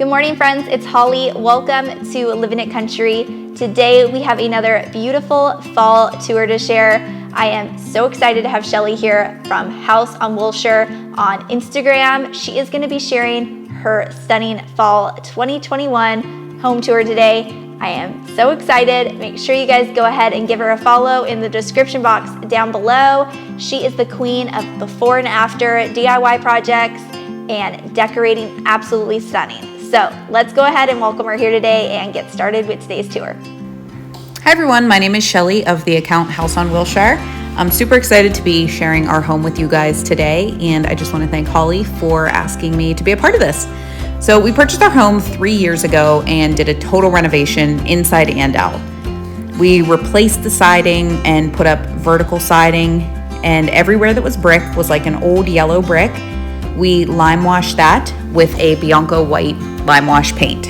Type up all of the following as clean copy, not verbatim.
Good morning, friends. It's Holly. Welcome to Living It Country. Today we have another beautiful fall tour to share. I am so excited to have Shelly here from House on Wilshire on Instagram. She is going to be sharing her stunning fall 2021 home tour today. I am so excited. Make sure you guys go ahead and give her a follow in the description box down below. She is the queen of before and after DIY projects and decorating, absolutely stunning. So let's go ahead and welcome her here today and get started with today's tour. Hi everyone, my name is Shelly of the account House on Wilshire. I'm super excited to be sharing our home with you guys today, and I just want to thank Holly for asking me to be a part of this. So we purchased our home 3 years ago and did a total renovation inside and out. We replaced the siding and put up vertical siding, and everywhere that was brick was like an old yellow brick. We lime washed that with a Bianco white lime wash paint.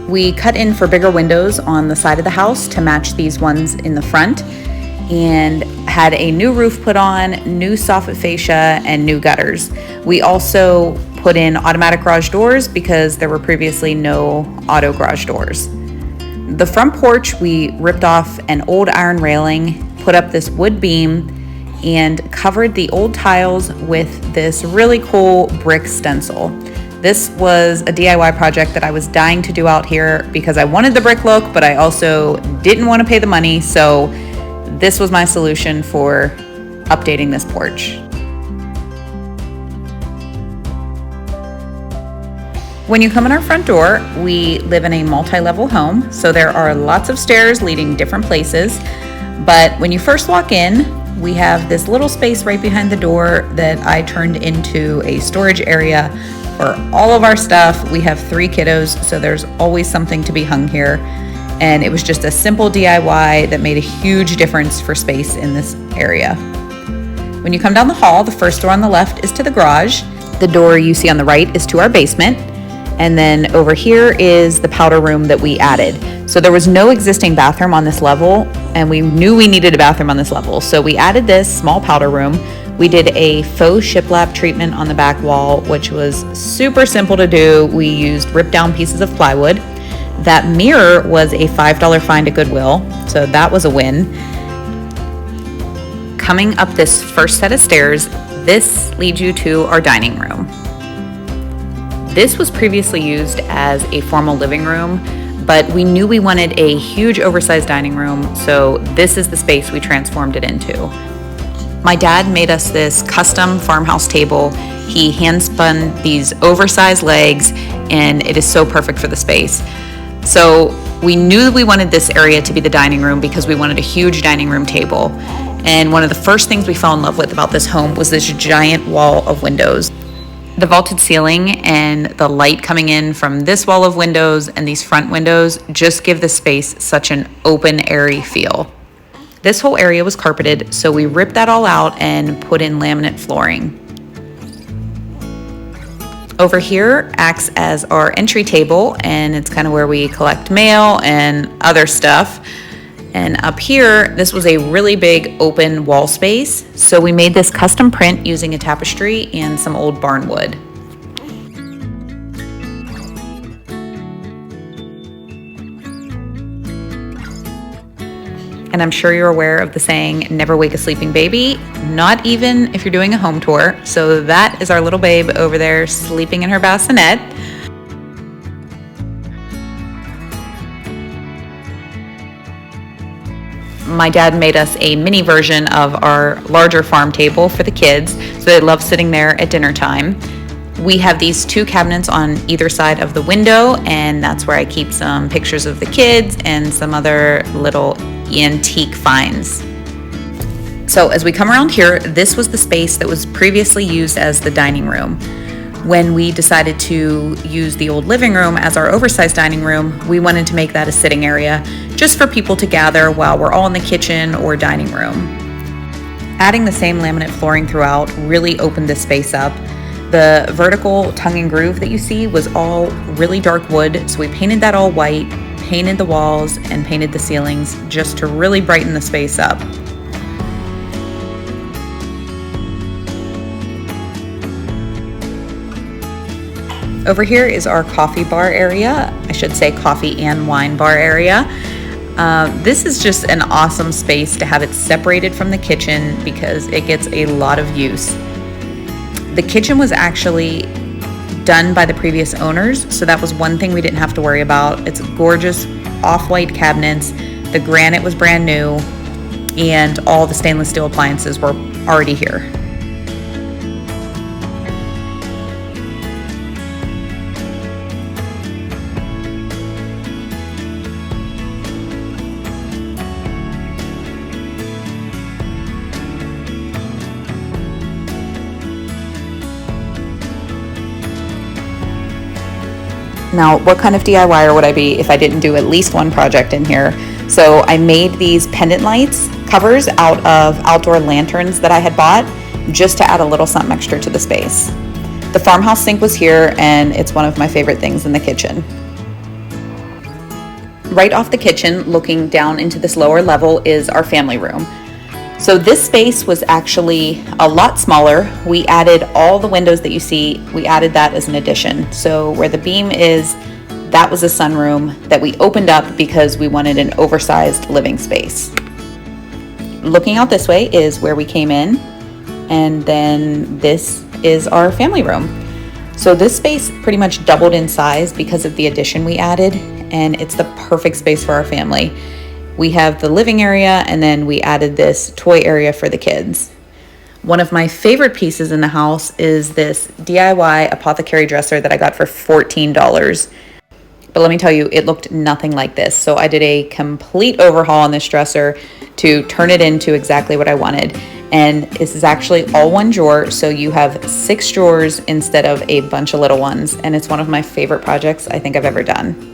We cut in for bigger windows on the side of the house to match these ones in the front, and had a new roof put on, new soffit fascia, and new gutters. We also put in automatic garage doors because there were previously no auto garage doors. The front porch, we ripped off an old iron railing, put up this wood beam, and covered the old tiles with this really cool brick stencil. This was a DIY project that I was dying to do out here because I wanted the brick look, but I also didn't want to pay the money, so this was my solution for updating this porch. When you come in our front door, we live in a multi-level home, so there are lots of stairs leading different places, but when you first walk in, we have this little space right behind the door that I turned into a storage area for all of our stuff. We have 3 kiddos, so there's always something to be hung here. And it was just a simple DIY that made a huge difference for space in this area. When you come down the hall, the first door on the left is to the garage. The door you see on the right is to our basement. And then over here is the powder room that we added. So there was no existing bathroom on this level, and we knew we needed a bathroom on this level. So we added this small powder room. We did a faux shiplap treatment on the back wall, which was super simple to do. We used ripped down pieces of plywood. That mirror was a $5 find at Goodwill, so that was a win. Coming up this first set of stairs, this leads you to our dining room. This was previously used as a formal living room, but we knew we wanted a huge oversized dining room, so this is the space we transformed it into. My dad made us this custom farmhouse table. He hand spun these oversized legs, and it is so perfect for the space. So we knew we wanted this area to be the dining room because we wanted a huge dining room table. And one of the first things we fell in love with about this home was this giant wall of windows. The vaulted ceiling and the light coming in from this wall of windows and these front windows just give the space such an open, airy feel. This whole area was carpeted, so we ripped that all out and put in laminate flooring. Over here acts as our entry table, and it's kind of where we collect mail and other stuff. And up here, this was a really big open wall space, so we made this custom print using a tapestry and some old barn wood. And I'm sure you're aware of the saying, never wake a sleeping baby, not even if you're doing a home tour. So that is our little babe over there sleeping in her bassinet. My dad made us a mini version of our larger farm table for the kids, so they love sitting there at dinner time. We have these 2 cabinets on either side of the window, and that's where I keep some pictures of the kids and some other little antique finds. So as we come around here, this was the space that was previously used as the dining room. When we decided to use the old living room as our oversized dining room, we wanted to make that a sitting area just for people to gather while we're all in the kitchen or dining room. Adding the same laminate flooring throughout really opened this space up. The vertical tongue and groove that you see was all really dark wood, so we painted that all white, painted the walls, and painted the ceilings just to really brighten the space up. Over here is our coffee bar area. I should say coffee and wine bar area. This is just an awesome space to have it separated from the kitchen because it gets a lot of use. The kitchen was actually done by the previous owners, so that was one thing we didn't have to worry about. It's gorgeous off-white cabinets. The granite was brand new, and all the stainless steel appliances were already here. Now, what kind of DIYer would I be if I didn't do at least one project in here? So I made these pendant lights covers out of outdoor lanterns that I had bought just to add a little something extra to the space. The Farmhouse sink was here, and it's one of my favorite things in the kitchen. Right off the kitchen, looking down into this lower level, is our family room. So this space was actually a lot smaller. We added all the windows that you see, we added that as an addition. So where the beam is, that was a sunroom that we opened up because we wanted an oversized living space. Looking out this way is where we came in, and then this is our family room. So this space pretty much doubled in size because of the addition we added, and it's the perfect space for our family. We have the living area, and then we added this toy area for the kids. One of my favorite pieces in the house is this DIY Apothecary Dresser that I got for $14. But let me tell you, it looked nothing like this. So I did a complete overhaul on this dresser to turn it into exactly what I wanted. And this is actually all one drawer, so you have 6 drawers instead of a bunch of little ones. And it's one of my favorite projects I think I've ever done.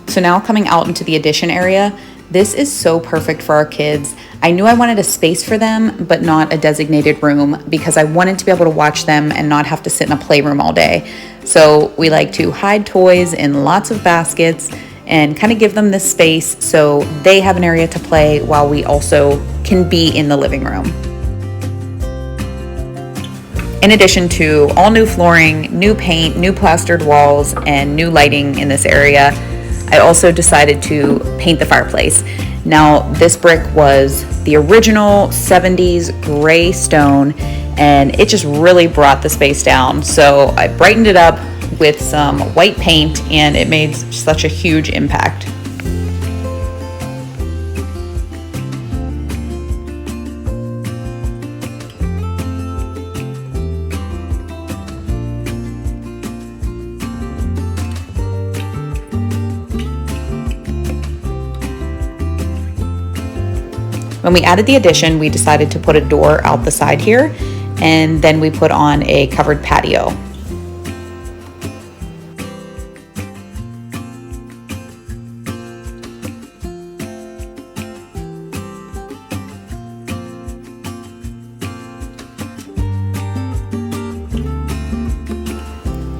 So now coming out into the addition area, this is so perfect for our kids. I knew I wanted a space for them, but not a designated room because I wanted to be able to watch them and not have to sit in a playroom all day. So we like to hide toys in lots of baskets and kind of give them this space so they have an area to play while we also can be in the living room. In addition to all new flooring, new paint, new plastered walls, and new lighting in this area, I also decided to paint the fireplace. Now, this brick was the original 70s gray stone, and it just really brought the space down. So I brightened it up with some white paint, and it made such a huge impact. When we added the addition, we decided to put a door out the side here, and then we put on a covered patio.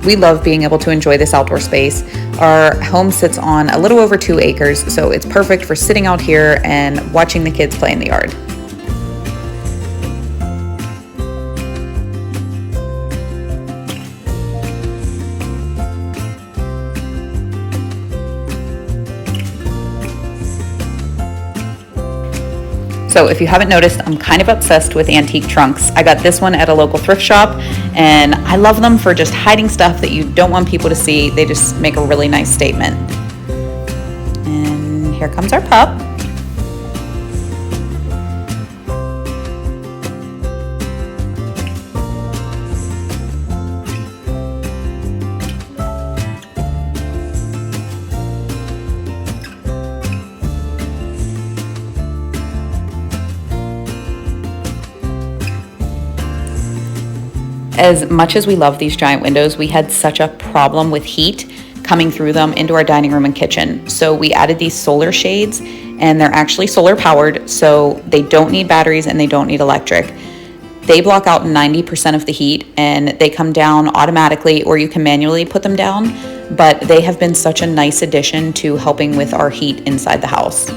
We love being able to enjoy this outdoor space. Our home sits on a little over 2 acres, so it's perfect for sitting out here and watching the kids play in the yard. So if you haven't noticed, I'm kind of obsessed with antique trunks. I got this one at a local thrift shop, and I love them for just hiding stuff that you don't want people to see. They just make a really nice statement. And here comes our pup. As much as we love these giant windows, we had such a problem with heat coming through them into our dining room and kitchen. So we added these solar shades, and they're actually solar powered, so they don't need batteries and they don't need electric. They block out 90% of the heat, and they come down automatically, or you can manually put them down, but they have been such a nice addition to helping with our heat inside the house.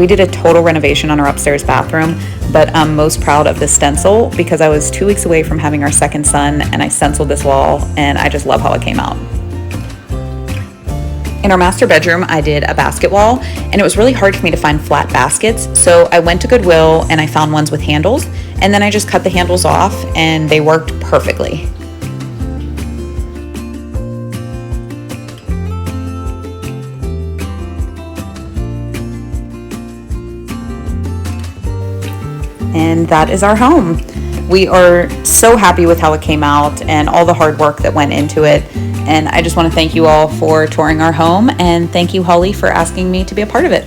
We did a total renovation on our upstairs bathroom, but I'm most proud of the stencil because I was 2 weeks away from having our second son and I stenciled this wall and I just love how it came out. In our master bedroom, I did a basket wall and it was really hard for me to find flat baskets. So I went to Goodwill and I found ones with handles and then I just cut the handles off and they worked perfectly. And that is our home. We are so happy with how it came out and all the hard work that went into it. And I just want to thank you all for touring our home, and thank you, Holly, for asking me to be a part of it.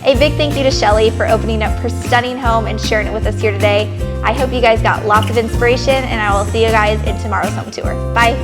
A big thank you to Shelly for opening up her stunning home and sharing it with us here today. I hope you guys got lots of inspiration, and I will see you guys in tomorrow's home tour. Bye.